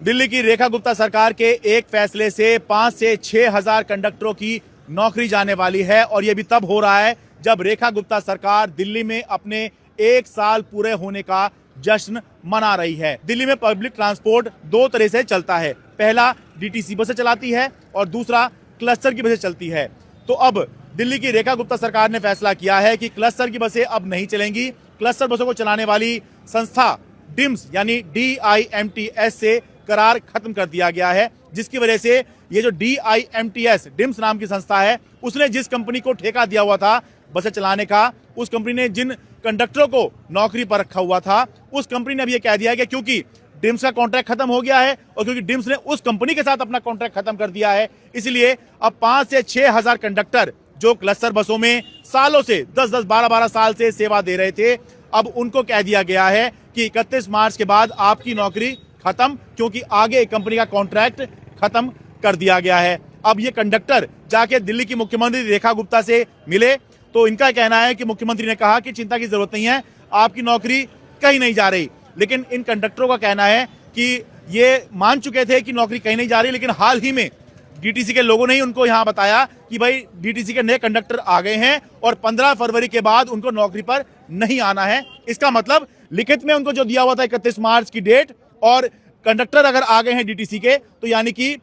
दिल्ली की रेखा गुप्ता सरकार के एक फैसले से 5 से 6 हजार कंडक्टरों की नौकरी जाने वाली है और यह भी तब हो रहा है जब रेखा गुप्ता सरकार दिल्ली में अपने 1 साल पूरे होने का जश्न मना रही है। दिल्ली में पब्लिक ट्रांसपोर्ट दो तरह से चलता है, पहला डीटीसी बसें चलाती है और दूसरा क्लस्टर की बसें चलती है। तो अब दिल्ली की रेखा गुप्ता सरकार ने फैसला किया है कि क्लस्टर की बसें अब नहीं चलेंगी। क्लस्टर बसों को चलाने वाली संस्था डिम्स यानी DIMTS से करार खत्म कर दिया गया है, जिसकी वजह से ये जो DIMTS डिम्स नाम की संस्था है, उसने जिस कंपनी को ठेका दिया हुआ था बसें चलाने का, उस कंपनी ने जिन कंडक्टरों को नौकरी पर रखा हुआ था, उस कंपनी ने अब ये कह दिया है कि क्योंकि डिम्स का कॉन्ट्रैक्ट खत्म हो गया है और क्योंकि डिम्स ने उस कंपनी के साथ अपना कॉन्ट्रैक्ट खत्म कर दिया है, इसलिए अब 5 से 6 हजार कंडक्टर जो क्लस्टर बसों में सालों से 10-10, 12-12 साल से सेवा दे रहे थे, अब उनको कह दिया गया है कि 31 मार्च के बाद आपकी नौकरी खत्म, क्योंकि आगे कंपनी का कॉन्ट्रैक्ट खत्म कर दिया गया है। अब ये कंडक्टर जाके दिल्ली की मुख्यमंत्री रेखा गुप्ता से मिले तो इनका कहना है कि मुख्यमंत्री ने कहा कि चिंता की जरूरत नहीं है, आपकी नौकरी कहीं नहीं जा रही। लेकिन इन कंडक्टरों का कहना है कि ये मान चुके थे कि नौकरी कहीं नहीं जा रही, लेकिन हाल ही में डीटीसी के लोगों ने ही उनको यहां बताया कि भाई डीटीसी के नए कंडक्टर आ गए हैं और 15 फरवरी के बाद उनको नौकरी पर नहीं आना है। इसका मतलब लिखित में उनको जो दिया हुआ था 31 मार्च की डेट, और कंडक्टर अगर आ गए हैं डीटीसी के तो यानी कि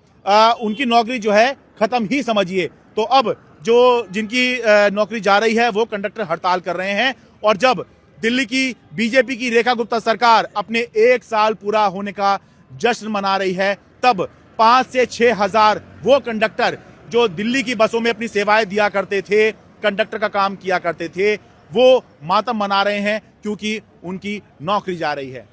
उनकी नौकरी जो है खत्म ही समझिए। तो अब जो जिनकी नौकरी जा रही है वो कंडक्टर हड़ताल कर रहे हैं। और जब दिल्ली की बीजेपी की रेखा गुप्ता सरकार अपने 1 साल पूरा होने का जश्न मना रही है, तब 5 से 6 हजार वो कंडक्टर जो दिल्ली की बसों में अपनी सेवाएं दिया करते थे, कंडक्टर का काम किया करते थे, वो मातम मना रहे हैं क्योंकि उनकी नौकरी जा रही है।